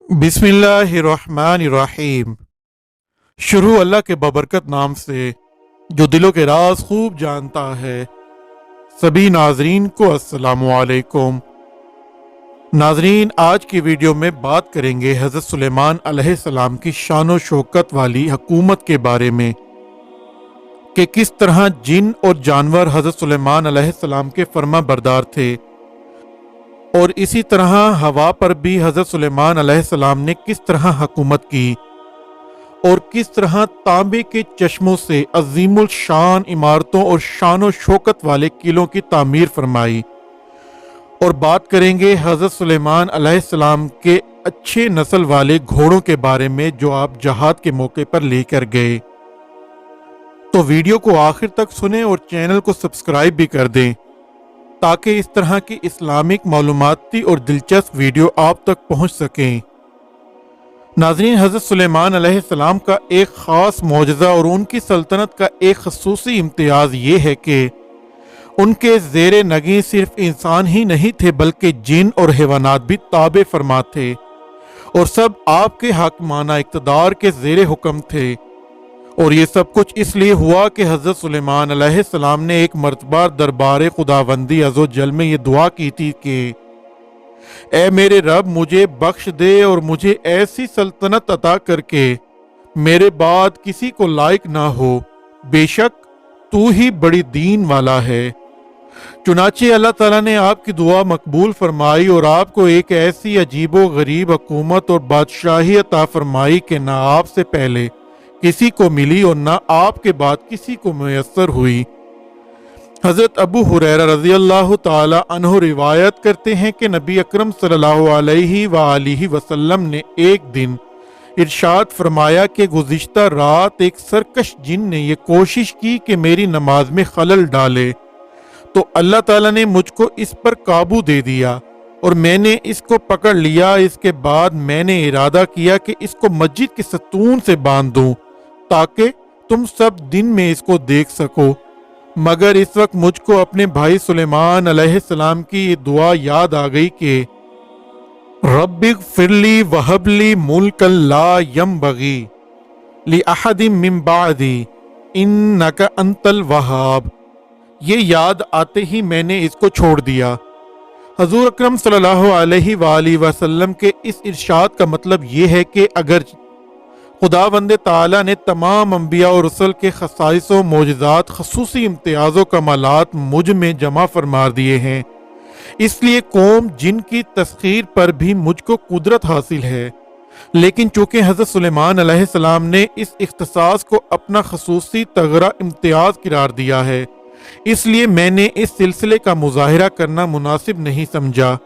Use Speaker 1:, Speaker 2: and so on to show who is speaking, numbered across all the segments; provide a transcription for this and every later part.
Speaker 1: बिस्मिल्लाहिर्रहमानिर्रहीम। शुरू अल्लाह के बबरकत नाम से जो दिलों के राज खूब जानता है। सभी नाजरीन को अस्सलामु अलैकुम। नाजरीन, आज की वीडियो में बात करेंगे हज़रत सुलेमान अलैहिस्सलाम की शान शौकत वाली हुकूमत के बारे में कि किस तरह जिन और जानवर हज़रत सुलेमान अलैहिस्सलाम के फर्मा बरदार थे, और इसी तरह हवा पर भी हज़रत सुलेमान अलैहिस्सलाम ने किस तरह हुकूमत की और किस तरह तांबे के चश्मों से अजीमुल शान इमारतों और शान शौकत वाले किलों की तामीर फरमाई। और बात करेंगे हज़रत सुलेमान अलैहिस्सलाम के अच्छे नस्ल वाले घोड़ों के बारे में जो आप जहाद के मौके पर लेकर गए। तो वीडियो को आखिर तक सुने और चैनल को सब्सक्राइब भी कर दें ताकि इस तरह की इस्लामिक मालूमाती और दिलचस्प वीडियो आप तक पहुंच सकें। नाज़रीन, हज़रत सुलेमान अलैहिस्सलाम का एक ख़ास मौजज़ा और उनकी सल्तनत का एक ख़ुसूसी इम्तियाज़ ये है कि उनके ज़ेरे नगी सिर्फ इंसान ही नहीं थे बल्कि जिन और हैवानात भी ताबे फरमा थे और सब आपके हाकिमाना इक़्तिदार के ज़ेरे हुक्म थे। और ये सब कुछ इसलिए हुआ कि हज़रत सुलेमान अलैहिस्सलाम ने एक मर्तबा दरबार खुदावंदी अज़्ज़ो जल में ये दुआ की थी कि ए मेरे रब, मुझे बख्श दे और मुझे ऐसी सल्तनत अता करके मेरे बाद किसी को लायक ना हो, बेशक तू ही बड़ी दीन वाला है। चुनाचे अल्लाह ताला ने आपकी दुआ मकबूल फरमाई और आपको एक ऐसी अजीबो गरीब हुकूमत और बादशाही अता फरमाई कि ना आपसे पहले किसी को मिली और ना आपके बाद किसी को मुयस्सर हुई। हज़रत अबू हुरैरा रज़ी अल्लाह ताला अन्हु रिवायत करते हैं कि नबी अकरम सल्लल्लाहु अलैहि वसल्लम ने एक दिन इरशाद फरमाया कि गुज़िश्ता रात एक सरकश जिन ने यह कोशिश की कि मेरी नमाज में खलल डाले, तो अल्लाह ताला ने मुझको इस पर काबू दे दिया और मैंने इसको पकड़ लिया। इसके बाद मैंने इरादा किया कि इसको मस्जिद के सतून से बांध दूं ताकि तुम सब दिन में इसको देख सको। मगर इस वक्त मुझको अपने भाई सुलेमान अलैहिस्सलाम की ये दुआ याद आ गई कि रब्बिग़फ़िरली वहबली मुल्कन ला यंबग़ी लि अहदिम मिन बादी इन्नका अंतल वहाब। ये याद आते ही मैंने इसको छोड़ दिया। हजूर अकरम सल्लल्लाहु अलैहि वसल्लम के इस इरशाद का मतलब ये है कि अगर खुदावंद ताला ने तमाम अंबिया और रसूल के खसाइसों मोजज़ात खसूसी इम्तियाज़ों कमालात मुझ में जमा फरमा दिए हैं, इसलिए कौम जिनकी तस्खीर पर भी मुझको कुदरत हासिल है। लेकिन चूंकि हज़रत सुलेमान अलैहिस्सलाम ने इस इख्तिसास को अपना खसूसी तगरा इम्तियाज़ करार दिया है, इसलिए मैंने इस सिलसिले का मुजाहिरा करना मुनासिब नहीं समझा।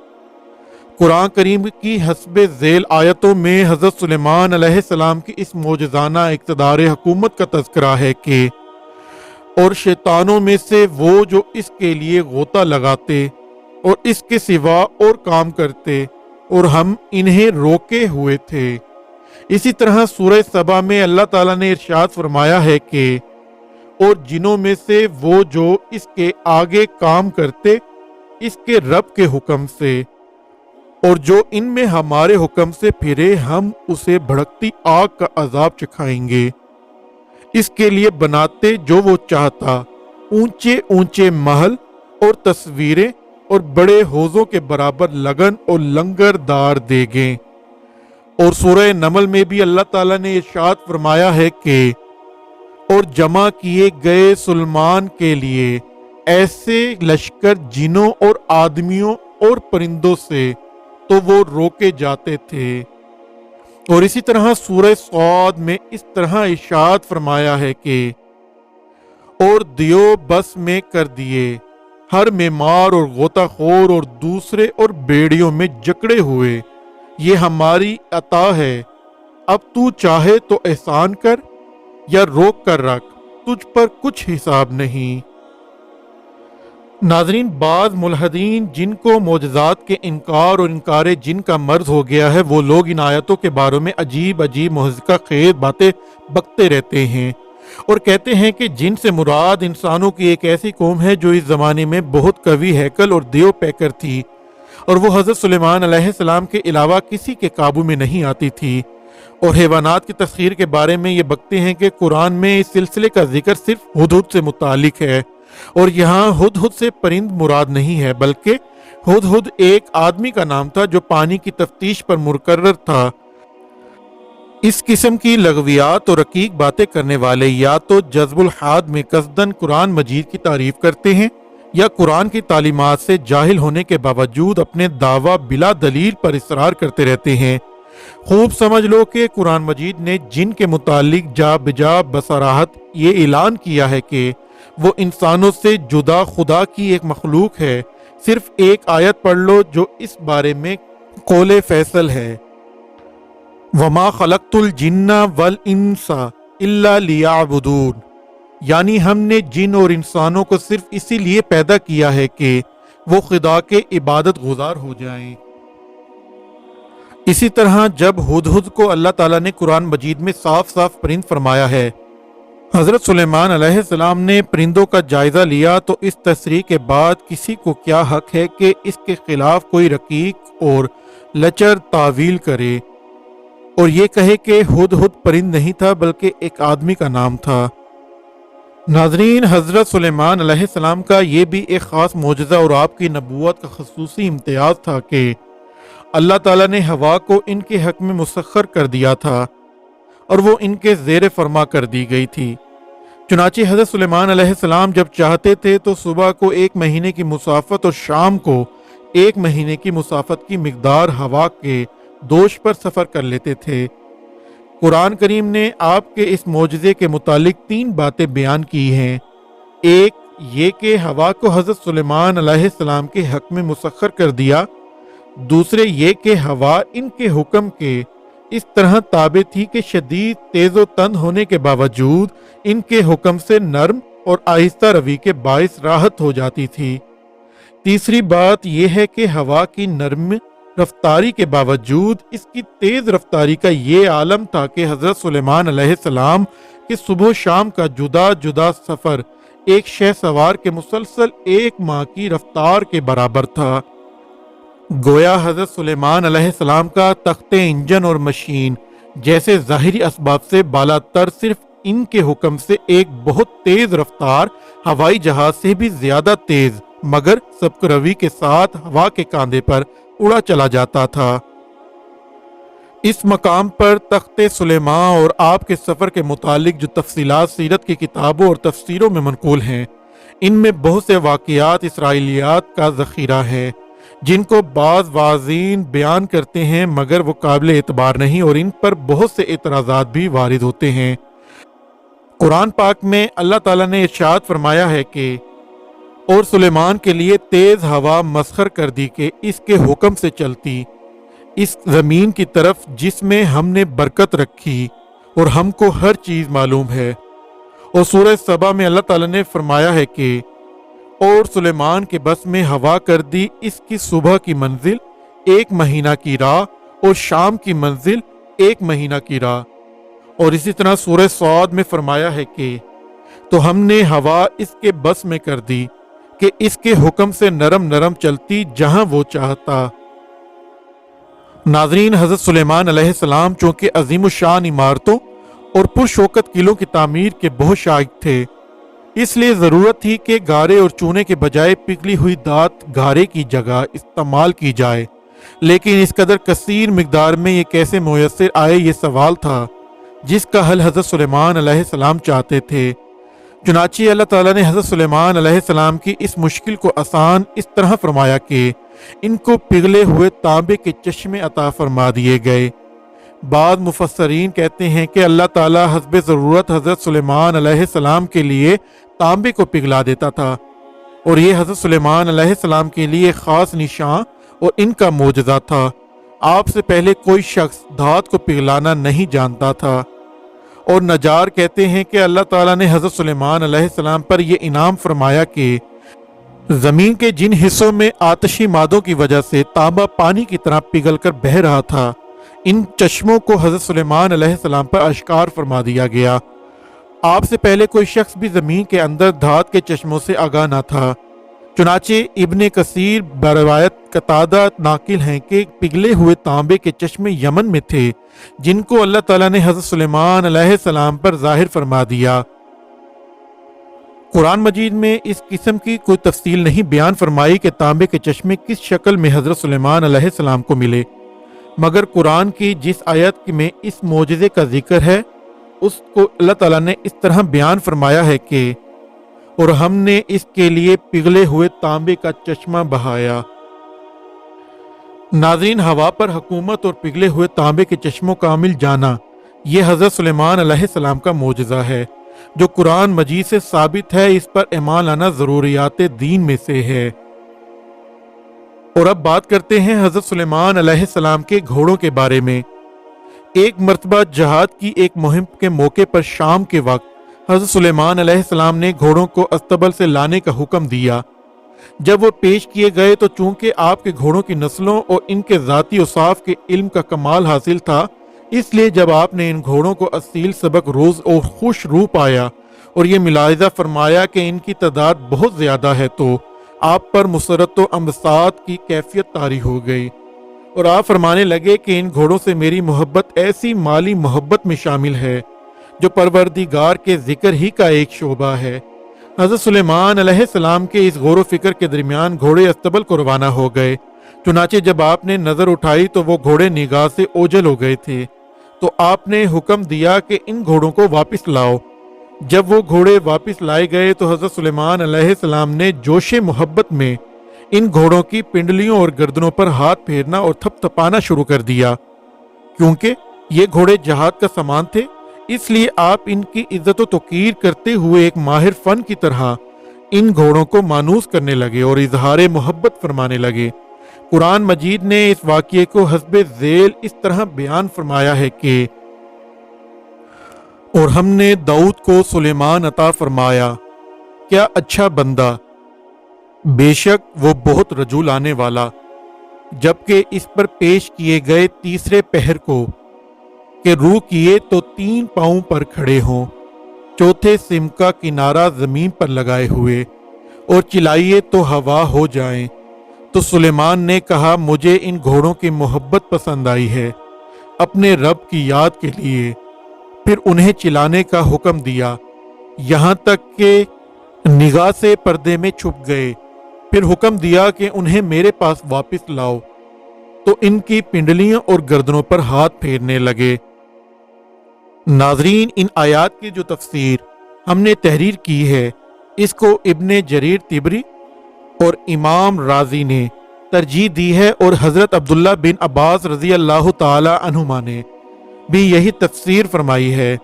Speaker 1: कुरान करीम की हस्बे ज़ेल आयतों में हज़रत सुलेमान अलैहिस्सलाम की इस मौजज़ाना इक़्तिदार हुकूमत का तज़किरा है कि और शैतानों में से वो जो इसके लिए गोता लगाते और इसके सिवा और काम करते और हम इन्हें रोके हुए थे। इसी तरह सूरह सबा में अल्लाह ताला ने इरशाद फरमाया है कि और जिनों में से वो जो इसके आगे काम करते इसके रब के हुक्म से, और जो इनमें हमारे हुक्म से फिरे हम उसे भड़कती आग का अजाब चखाएंगे। इसके लिए बनाते जो वो चाहता, ऊंचे ऊंचे महल और तस्वीरें और बड़े हौजों के बराबर लगन और लंगरदार देगे। और सूरह नमल में भी अल्लाह ताला ने इरशाद फरमाया है कि और जमा किए गए सुलेमान के लिए ऐसे लश्कर जिनों और आदमियों और परिंदों से तो वो रोके जाते थे। और इसी तरह सूरह सौद में इस तरह इरशाद फरमाया है कि और दियो बस में कर दिए हर मेमार और गोताखोर और दूसरे और बेड़ियों में जकड़े हुए, ये हमारी अता है। अब तू चाहे तो एहसान कर या रोक कर रख, तुझ पर कुछ हिसाब नहीं। नाज़रीन, बाज़ मुल्हदीन जिनको मोजज़ात के इनकार और इनकार जिन का मर्ज हो गया है, वो लोग इन आयतों के बारे में अजीब अजीब मुहज़्ज़क़ा खेज बातें बकते रहते हैं और कहते हैं कि जिन से मुराद इंसानों की एक ऐसी कौम है जो इस ज़माने में बहुत कवि हैकल और देव पैकर थी اور وہ حضرت سلیمان علیہ السلام کے علاوہ کسی کے قابو میں نہیں آتی تھی۔ اور حیوانات کی تسخیر کے بارے میں یہ بکتے ہیں کہ قرآن میں اس سلسلے کا ذکر صرف ہدہد سے متعلق ہے، اور یہاں ہدہد سے پرند مراد نہیں ہے، بلکہ ہدہد ایک آدمی کا نام تھا جو پانی کی تفتیش پر مقرر تھا۔ اس قسم کی لغویات اور رقیق باتیں کرنے والے یا تو جذب الحاد میں قصداً قرآن مجید کی تعریف کرتے ہیں، یا قرآن کی تعلیمات سے جاہل ہونے کے باوجود اپنے دعویٰ بلا دلیل پر اصرار کرتے رہتے ہیں۔ خوب سمجھ لو کہ قرآن مجید نے جن کے متعلق جا بجا بصراحت یہ اعلان کیا ہے کہ وہ انسانوں سے جدا خدا کی ایک مخلوق ہے، صرف ایک آیت پڑھ لو جو اس بارے میں قول فیصل ہے۔ وَمَا خَلَقْتُ الْجِنَّ وَالْإِنسَ إِلَّا لِيَعْبُدُونَ، یعنی ہم نے جن اور انسانوں کو صرف اسی لیے پیدا کیا ہے کہ وہ خدا کے عبادت گزار ہو جائیں۔ اسی طرح جب ہدہد کو اللہ تعالیٰ نے قرآن مجید میں صاف صاف پرند فرمایا ہے، حضرت سلیمان علیہ السلام نے پرندوں کا جائزہ لیا، تو اس تصریح کے بعد کسی کو کیا حق ہے کہ اس کے خلاف کوئی رقیق اور لچر تعویل کرے اور یہ کہے کہ ہدہد پرند نہیں تھا بلکہ ایک آدمی کا نام تھا۔ ناظرین، حضرت سلیمان علیہ السلام کا یہ بھی ایک خاص معجزہ اور آپ کی نبوت کا خصوصی امتیاز تھا کہ اللہ تعالیٰ نے ہوا کو ان کے حق میں مسخر کر دیا تھا اور وہ ان کے زیر فرما کر دی گئی تھی۔ چنانچہ حضرت سلیمان علیہ السلام جب چاہتے تھے تو صبح کو 1 مہینے کی مسافت اور شام کو 1 مہینے کی مسافت کی مقدار ہوا کے دوش پر سفر کر لیتے تھے۔ قرآن کریم نے آپ کے اس معجزے کے متعلق 3 باتیں بیان کی ہیں۔ ایک یہ کہ ہوا کو حضرت سلیمان علیہ السلام کے حق میں مسخر کر دیا، دوسرے یہ کہ ہوا ان کے حکم کے اس طرح تابع تھی کہ شدید تیز و تند ہونے کے باوجود ان کے حکم سے نرم اور آہستہ روی کے باعث راحت ہو جاتی تھی۔ تیسری بات یہ ہے کہ ہوا کی نرم رفتاری کے باوجود اس کی تیز رفتاری کا یہ عالم تھا کہ حضرت سلیمان علیہ السلام کے صبح و شام کا جدا جدا سفر ایک شہ سوار کے مسلسل 1 ماہ کی رفتار کے برابر تھا۔ گویا حضرت سلیمان علیہ السلام کا تخت انجن اور مشین جیسے ظاہری اسباب سے بالا تر صرف ان کے حکم سے ایک بہت تیز رفتار ہوائی جہاز سے بھی زیادہ تیز مگر سبک روی کے ساتھ ہوا کے کاندھے پر اڑا چلا جاتا تھا۔ اس مقام پر تخت سلیمان اور آپ کے سفر کے متعلق جو تفصیلات سیرت کی کتابوں اور تفسیروں میں منقول ہیں، ان میں بہت سے واقعات اسرائیلیات کا ذخیرہ ہے جن کو بعض واعظین بیان کرتے ہیں مگر وہ قابل اعتبار نہیں اور ان پر بہت سے اعتراضات بھی وارد ہوتے ہیں۔ قرآن پاک میں اللہ تعالیٰ نے ارشاد فرمایا ہے کہ اور سلیمان کے لیے تیز ہوا مسخر کر دی کہ اس کے حکم سے چلتی اس زمین کی طرف جس میں ہم نے برکت رکھی اور ہم کو ہر چیز معلوم ہے۔ اور سورہ سبا میں اللہ تعالیٰ نے فرمایا ہے کہ اور سلیمان کے بس میں ہوا کر دی اس کی صبح کی منزل 1 مہینہ کی راہ اور شام کی منزل 1 مہینہ کی راہ۔ اور اسی طرح سورہ صاد میں فرمایا ہے کہ تو ہم نے ہوا اس کے بس میں کر دی کہ اس کے حکم سے نرم نرم چلتی جہاں وہ چاہتا۔ ناظرین، حضرت سلیمان علیہ السلام چونکہ عظیم الشان عمارتوں اور پرشوکت قلعوں کی تعمیر کے بہت شائق تھے، اس لیے ضرورت تھی کہ گارے اور چونے کے بجائے پگھلی ہوئی دھات گارے کی جگہ استعمال کی جائے، لیکن اس قدر کثیر مقدار میں یہ کیسے میسر آئے یہ سوال تھا جس کا حل حضرت سلیمان علیہ السلام چاہتے تھے۔ چنانچہ اللہ تعالیٰ نے حضرت سلیمان علیہ السلام کی اس مشکل کو آسان اس طرح فرمایا کہ ان کو پگھلے ہوئے تانبے کے چشمے عطا فرما دیے گئے۔ بعض مفسرین کہتے ہیں کہ اللہ تعالیٰ حسب ضرورت حضرت سلیمان علیہ السلام کے لیے تانبے کو پگھلا دیتا تھا، اور یہ حضرت سلیمان علیہ السلام کے لیے خاص نشان اور ان کا معجزہ تھا۔ آپ سے پہلے کوئی شخص دھات کو پگھلانا نہیں جانتا تھا۔ اور نجار کہتے ہیں کہ اللہ تعالیٰ نے حضرت سلیمان علیہ السلام پر یہ انعام فرمایا کہ زمین کے جن حصوں میں آتشی مادوں کی وجہ سے تانبا پانی کی طرح پگھل کر بہہ رہا تھا، ان چشموں کو حضرت سلیمان علیہ السلام پر اشکار فرما دیا گیا۔ آپ سے پہلے کوئی شخص بھی زمین کے اندر دھات کے چشموں سے آگاہ نہ تھا۔ चुनाचे इब्ने कसीर बरवायत कतादा नाकिल हैं कि पिघले हुए तांबे के चश्मे यमन में थे जिनको अल्लाह ताला ने हज़रत सुलेमान अलैहिस्सलाम पर जाहिर फरमा दिया। कुरान मजीद में इस किस्म की कोई तफसील नहीं बयान फरमाई कि तांबे के चश्मे किस शक्ल में हज़रत सुलेमान अलैहिस्सलाम को मिले, मगर कुरान की जिस आयत में इस मोजज़े का जिक्र है उसको अल्लाह ताला ने इस तरह बयान फरमाया है कि और हमने इसके लिए पिघले हुए तांबे का चश्मा बहाया। नाज़रीन, हवा पर हुकूमत और पिघले हुए तांबे के चश्मों का मिल जाना ये हज़रत सुलेमान अलैहिस्सलाम का मोजज़ा है जो कुरान मजीद से साबित है। इस पर ईमान लाना ज़रूरियात दीन में से है। और अब बात करते हैं हज़रत सुलेमान अलैहिस्सलाम के घोड़ों के बारे में। एक मर्तबा जहाद की एक मुहिम के मौके पर शाम के वक्त हज़रत सुलेमान अलैहिस्सलाम ने घोड़ों को अस्तबल से लाने का हुक्म दिया। जब वो पेश किए गए तो चूंकि आपके घोड़ों की नस्लों और इनके ज़ाती औसाफ के इल्म का कमाल हासिल था, इसलिए जब आपने इन घोड़ों को असील सबक रोज़ और खुश रूह पाया और ये मुलाहिज़ा फरमाया कि इनकी तादाद बहुत ज़्यादा है तो आप पर मुसरत व अमसात की कैफियत तारी हो गई और आप फरमाने लगे कि इन घोड़ों से मेरी मोहब्बत ऐसी माली मोहब्बत में शामिल है जो परवरदिगार के जिक्र ही का एक शोबा है। हज़रत सुलेमान अलैहिस्सलाम के इस गौर व फिक्र के दरमियान घोड़े अस्तबल को रवाना हो गए। चुनाचे जब आपने नज़र उठाई तो वो घोड़े निगाह से ओझल हो गए थे, तो आपने हुक्म दिया कि इन घोड़ों को वापस लाओ। जब वो घोड़े वापस लाए गए तो हज़रत सुलेमान अलैहिस्सलाम ने जोशे मोहब्बत में इन घोड़ों की पिंडलियों और गर्दनों पर हाथ फेरना और थपथपाना शुरू कर दिया। क्योंकि ये घोड़े जहाद का सामान थे, इसलिए आप इनकी इज्जत व तौकीर करते हुए एक माहिर फन की तरह इन घोड़ों को मानूस करने लगे और इजहार मोहब्बत फरमाने लगे। कुरान मजीद ने इस वाक़ये को हस्बे ज़ेल इस तरह बयान फरमाया है कि और हमने दाऊद को सुलेमान अता फरमाया, क्या अच्छा बंदा, बेशक वो बहुत रजूल आने वाला। जबकि इस पर पेश किए गए तीसरे पहर को कि रूह किए तो 3 पाँव पर खड़े हों, चौथे सिम का किनारा जमीन पर लगाए हुए और चिल्लाइए तो हवा हो जाएं। तो सुलेमान ने कहा, मुझे इन घोड़ों की मोहब्बत पसंद आई है अपने रब की याद के लिए। फिर उन्हें चिल्लाने का हुक्म दिया यहाँ तक कि निगाह से पर्दे में छुप गए। फिर हुक्म दिया कि उन्हें मेरे पास वापस लाओ, तो इनकी पिंडलियों और गर्दनों पर हाथ फेरने लगे। नाजरीन, इन आयात की जो तफसीर हमने तहरीर की है इसको इब्ने जरीर तिबरी और इमाम राजी ने तरजीह दी है और हज़रत अब्दुल्ला बिन अब्बास रज़ी अल्लाह ताला अन्हुमा ने भी यही तफसीर फरमाई है।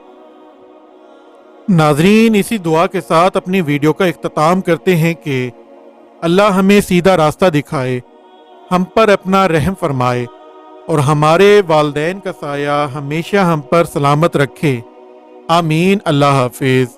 Speaker 1: नाजरीन, इसी दुआ के साथ अपनी वीडियो का इख्तिताम करते हैं कि अल्लाह हमें सीधा रास्ता दिखाए, हम पर अपना रहम फरमाए और हमारे वालदैन का साया हमेशा हम पर सलामत रखे। आमीन। अल्लाह हाफिज़।